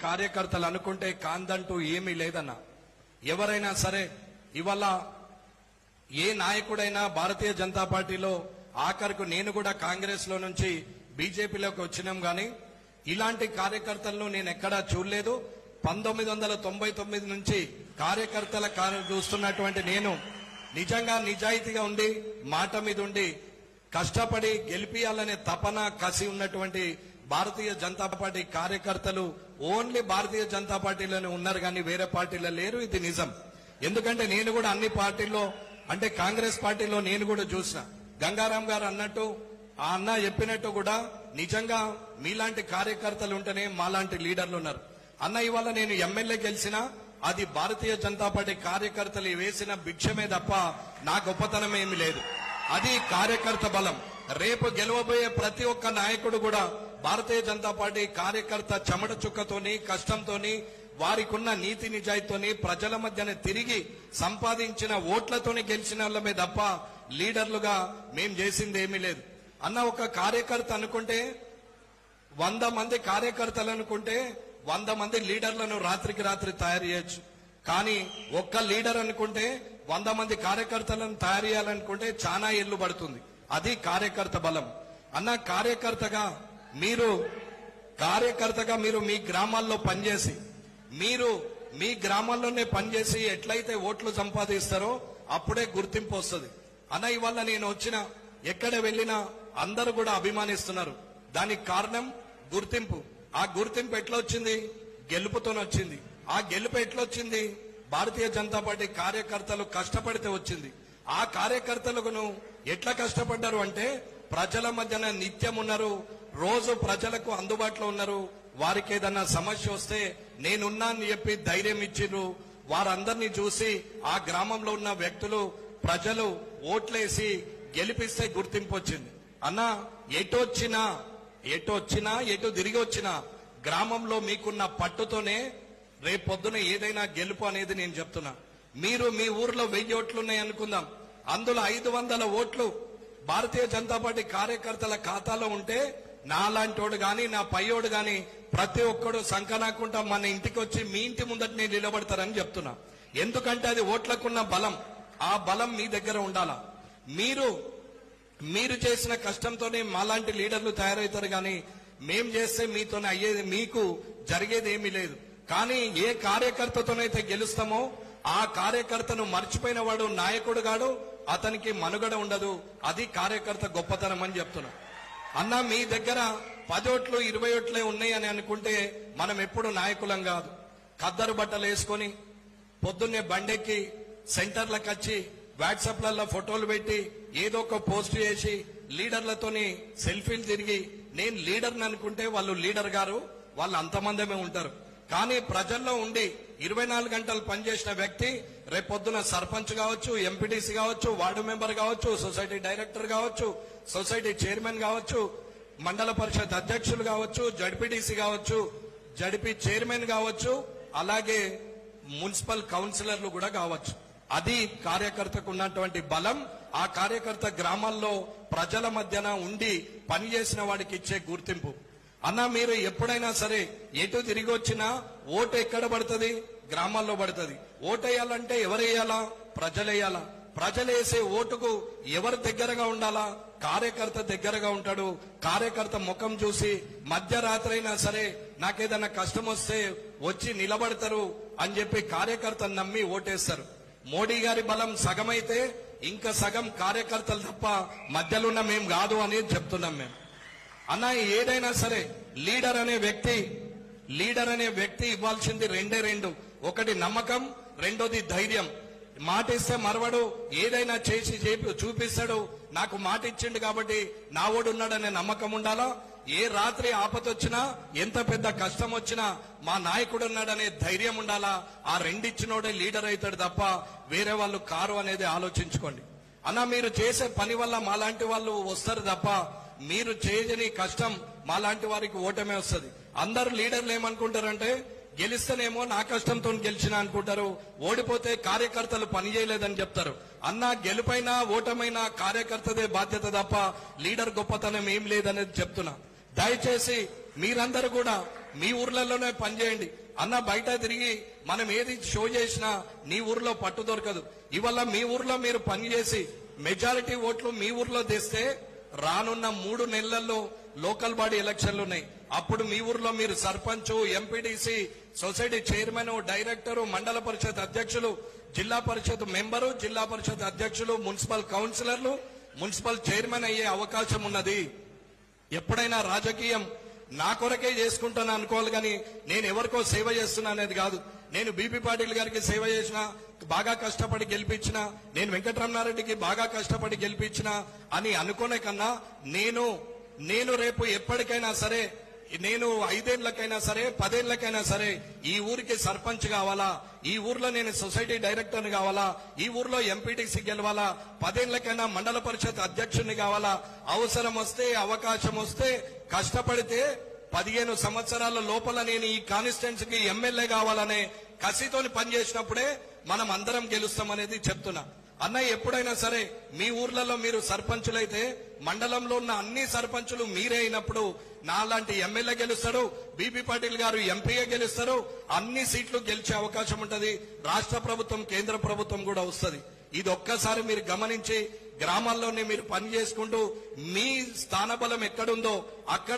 కార్యకర్తలు అనుకుంటే కాందంటూ ఏమీ లేదన్న. ఎవరైనా సరే ఇవాళ ఏ నాయకుడైనా భారతీయ జనతా పార్టీలో ఆఖరికి నేను కూడా కాంగ్రెస్ లో నుంచి బీజేపీలోకి వచ్చినాం గాని ఇలాంటి కార్యకర్తలను నేను ఎక్కడా చూడలేదు. 1999 నుంచి కార్యకర్తల చూస్తున్నటువంటి నేను నిజంగా నిజాయితీగా ఉండి మాట మీద ఉండి కష్టపడి గెలిపియాలనే తపన కసి ఉన్నటువంటి భారతీయ జనతా పార్టీ కార్యకర్తలు ఓన్లీ భారతీయ జనతా పార్టీలోనే ఉన్నారు కానీ వేరే పార్టీలో లేరు. ఇది నిజం. ఎందుకంటే నేను కూడా అన్ని పార్టీల్లో అంటే కాంగ్రెస్ పార్టీలో నేను కూడా చూసిన గంగారాం గారు అన్నట్టు ఆ అన్న చెప్పినట్టు కూడా నిజంగా మీలాంటి కార్యకర్తలు ఉంటేనే మాలాంటి లీడర్లు ఉన్నారు. అన్న ఇవాళ నేను ఎమ్మెల్యే గెలిచినా అది భారతీయ జనతా పార్టీ కార్యకర్తలు వేసిన భిక్షమే తప్ప నా గొప్పతనం ఏమీ లేదు. అది కార్యకర్త బలం. రేపు గెలవబోయే ప్రతి ఒక్క నాయకుడు కూడా భారతీయ జనతా పార్టీ కార్యకర్త చెమట చుక్కతోని కష్టంతోని వారికున్న నీతి నిజాయితీతోని ప్రజల మధ్యన తిరిగి సంపాదించిన ఓట్లతోని గెలిచిన వాళ్ళమే తప్ప లీడర్లుగా మేం చేసింది ఏమీ లేదు. అన్న ఒక కార్యకర్త అనుకుంటే 100 మంది కార్యకర్తలు అనుకుంటే 100 మంది లీడర్లను రాత్రికి రాత్రి తయారు చేయొచ్చు. కానీ ఒక్క లీడర్ అనుకుంటే 100 మంది కార్యకర్తలను తయారు చేయాలనుకుంటే చాలా ఏళ్లు పడుతుంది. అది కార్యకర్త బలం. అన్న కార్యకర్తగా మీరు మీ గ్రామాల్లో పనిచేసి మీరు మీ గ్రామాల్లోనే పనిచేసి ఎట్లయితే ఓట్లు సంపాదిస్తారో అప్పుడే గుర్తింపు వస్తుంది. అన్న ఇవాళ నేను వచ్చిన ఎక్కడ వెళ్ళినా అందరూ కూడా అభిమానిస్తున్నారు. దానికి కారణం గుర్తింపు. ఆ గుర్తింపు ఎట్లా వచ్చింది? గెలుపుతోనే వచ్చింది. ఆ గెలుపు ఎట్లా వచ్చింది? భారతీయ జనతా పార్టీ కార్యకర్తలు కష్టపడితే వచ్చింది. ఆ కార్యకర్తలకు ఎట్లా కష్టపడ్డారు అంటే ప్రజల మధ్యన నిత్యం ఉన్నారు, రోజు ప్రజలకు అందుబాటులో ఉన్నారు. వారికి ఏదన్నా సమస్య వస్తే నేనున్నా అని చెప్పి ధైర్యం ఇచ్చిర్రు. వారందరినీ చూసి ఆ గ్రామంలో ఉన్న వ్యక్తులు ప్రజలు ఓట్లేసి గెలిపిస్తే గుర్తింపు వచ్చింది. అన్న ఎటు తిరిగి వచ్చినా గ్రామంలో మీకున్న పట్టుతోనే రేపొద్దున ఏదైనా గెలుపు అనేది నేను చెప్తున్నా. మీరు మీ ఊర్లో 1000 ఓట్లున్నాయి అనుకుందాం. అందులో 500 ఓట్లు భారతీయ జనతా పార్టీ కార్యకర్తల ఖాతాలో ఉంటే నాలాంటోడు గాని నా పయ్యోడు గాని ప్రతి ఒక్కడు సంకనాకుంటా మన ఇంటికి వచ్చి మీ ఇంటి ముందట నేను నిలబడతారని చెప్తున్నా. ఎందుకంటే అది ఓట్లకున్న బలం. ఆ బలం మీ దగ్గర ఉండాలా. మీరు చేసిన కష్టంతోనే మాలాంటి లీడర్లు తయారవుతారు కానీ మేం చేస్తే మీతోనే అయ్యేది మీకు జరిగేది ఏమీ లేదు. కానీ ఏ కార్యకర్తతోనైతే గెలుస్తామో ఆ కార్యకర్తను మర్చిపోయిన వాడు నాయకుడు గాడు, అతనికి మనుగడ ఉండదు. అది కార్యకర్త గొప్పతనం అని చెప్తున్నా. అన్న మీ దగ్గర 10 ఓట్లు 20 ఓట్లే ఉన్నాయని అనుకుంటే మనం ఎప్పుడు నాయకులం కాదు. ఖద్దరు బట్టలు వేసుకొని పొద్దున్నే బండెక్కి సెంటర్లకు వచ్చి వాట్సాప్లలో ఫోటోలు పెట్టి ఏదో ఒక పోస్ట్ చేసి లీడర్లతోని సెల్ఫీలు తిరిగి నేను లీడర్ని అనుకుంటే వాళ్ళు లీడర్ గారు, వాళ్ళు అంతమందమే ఉంటారు. కానీ ప్రజల్లో ఉండి 24 గంటలు పనిచేసిన వ్యక్తి రేపొద్దున సర్పంచ్ కావచ్చు, ఎంపీటీసీ కావచ్చు, వార్డు మెంబర్ కావచ్చు, సొసైటీ డైరెక్టర్ కావచ్చు, సొసైటీ చైర్మన్ కావచ్చు, మండల పరిషత్ అధ్యక్షులు కావచ్చు, జడ్పీటీసీ కావచ్చు, జడ్పీ చైర్మన్ కావచ్చు, అలాగే మున్సిపల్ కౌన్సిలర్లు కూడా కావచ్చు. అది కార్యకర్తకు ఉన్నటువంటి బలం. ఆ కార్యకర్త గ్రామాల్లో ప్రజల మధ్యన ఉండి పనిచేసిన వాడికి ఇచ్చే గుర్తింపు. అన్న మీరు ఎప్పుడైనా సరే ఎటు తిరిగి వచ్చినా ఓటు ఎక్కడ పడుతుంది? గ్రామాల్లో పడుతుంది. ఓటు వేయాలంటే ఎవరు వేయాలా? ప్రజలు వేయాలా. ప్రజలు వేసే ఓటుకు ఎవరు దగ్గరగా ఉండాలా? కార్యకర్త దగ్గరగా ఉంటాడు. కార్యకర్త ముఖం చూసి మధ్యరాత్రి అయినా సరే నాకేదన్నా కష్టం వస్తే వచ్చి నిలబడతారు అని చెప్పి కార్యకర్తను నమ్మి ఓటేస్తారు. మోడీ గారి బలం సగమైతే ఇంకా సగం కార్యకర్తలు తప్ప మధ్యలో ఉన్న మేం కాదు అని చెప్తున్నాం మేము. అన్న ఏదైనా సరే లీడర్ అనే వ్యక్తి ఇవ్వాల్సింది రెండు. ఒకటి నమ్మకం, రెండోది ధైర్యం. మాట ఇస్తే మరవడు, ఏదైనా చేసి చూపిస్తాడు. నాకు మాట ఇచ్చిండు కాబట్టి నా ఓడు ఉన్నాడనే నమ్మకం ఉండాలా. ఏ రాత్రి ఆపదొచ్చినా ఎంత పెద్ద కష్టం వచ్చినా మా నాయకుడు ఉన్నాడనే ధైర్యం ఉండాలా. ఆ రెండిచ్చినోడే లీడర్ అవుతాడు తప్ప వేరే వాళ్ళు కారు అనేది ఆలోచించుకోండి. అన్న మీరు చేసే పని వల్ల మాలాంటి వాళ్ళు వస్తారు తప్ప మీరు చేయని కష్టం మాలాంటి వారికి ఓటమే వస్తుంది. అందరు లీడర్లు ఏమనుకుంటారంటే గెలిస్తేనేమో నా కష్టంతో గెలిచిన అనుకుంటారు, ఓడిపోతే కార్యకర్తలు పని చేయలేదని చెప్తారు. అన్న గెలుపైనా ఓటమైనా కార్యకర్తదే బాధ్యత తప్ప లీడర్ గొప్పతనం ఏం లేదనేది చెప్తున్నా. దయచేసి మీరందరూ కూడా మీ ఊర్లలోనే పనిచేయండి అన్న. బయట తిరిగి మనం ఏది షో చేసినా నీ ఊర్లో పట్టు దొరకదు. ఇవాళ మీ ఊర్లో మీరు పనిచేసి మెజారిటీ ఓట్లు మీ ఊర్లో తెస్తే రానున్న 3 నెలల్లో లోకల్ బాడీ ఎలక్షన్లు ఉన్నాయి. అప్పుడు మీ ఊర్లో మీరు sarpanch, MPTC, society chairman, director, మండల పరిషత్ అధ్యక్షులు, జిల్లా పరిషత్ మెంబరు, జిల్లా పరిషత్ అధ్యక్షులు, మున్సిపల్ కౌన్సిలర్లు, మున్సిపల్ చైర్మన్ అయ్యే అవకాశం ఉన్నది. ఎప్పుడైనా రాజకీయం నా కొరకే చేసుకుంటాను అనుకోవాలి కానీ నేను ఎవరికో సేవ చేస్తున్నా అనేది కాదు. నేను బీపీ పాటిల్ గారికి సేవ చేసిన, బాగా కష్టపడి గెలిపించిన, నేను వెంకటరమణారెడ్డికి బాగా కష్టపడి గెలిపించిన అని అనుకునే కన్నా నేను రేపు ఎప్పటికైనా సరే, నేను 5 ఏళ్లకైనా సరే 10 ఏళ్లకైనా సరే ఈ ఊరికి సర్పంచ్ కావాలా, ఈ ఊర్లో నేను సొసైటీ డైరెక్టర్ కావాలా, ఈ ఊర్లో ఎంపీటీసీ గెలవాలా, 10 ఏళ్లకైనా మండల పరిషత్ అధ్యక్షుడిని కావాలా, అవసరం వస్తే అవకాశం వస్తే కష్టపడితే 15 సంవత్సరాల లోపల నేను ఈ కాన్స్టిట్యున్సీకి ఎమ్మెల్యే కావాలనే కసితోని పనిచేసినప్పుడే మనం అందరం గెలుస్తామనేది చెప్తున్నా. అన్న, ఎప్పుడైనా సరే మీ ఊర్లలో మీరు సర్పంచులైతే మండలంలో ఉన్న అన్ని సర్పంచులు మీరే అయినప్పుడు నాలాంటి ఎమ్మెల్యే గెలుస్తాడు, బీపీ పాటిల్ గారు ఎంపీగా గెలుస్తారు, అన్ని సీట్లు గెలిచే అవకాశం ఉంటది. రాష్ట్ర ప్రభుత్వం, కేంద్ర ప్రభుత్వం కూడా వస్తుంది. ఇది ఒక్కసారి మీరు గమనించి గ్రామాల్లోనే మీరు పని చేసుకుంటూ మీ స్థానబలం ఎక్కడుందో అక్కడ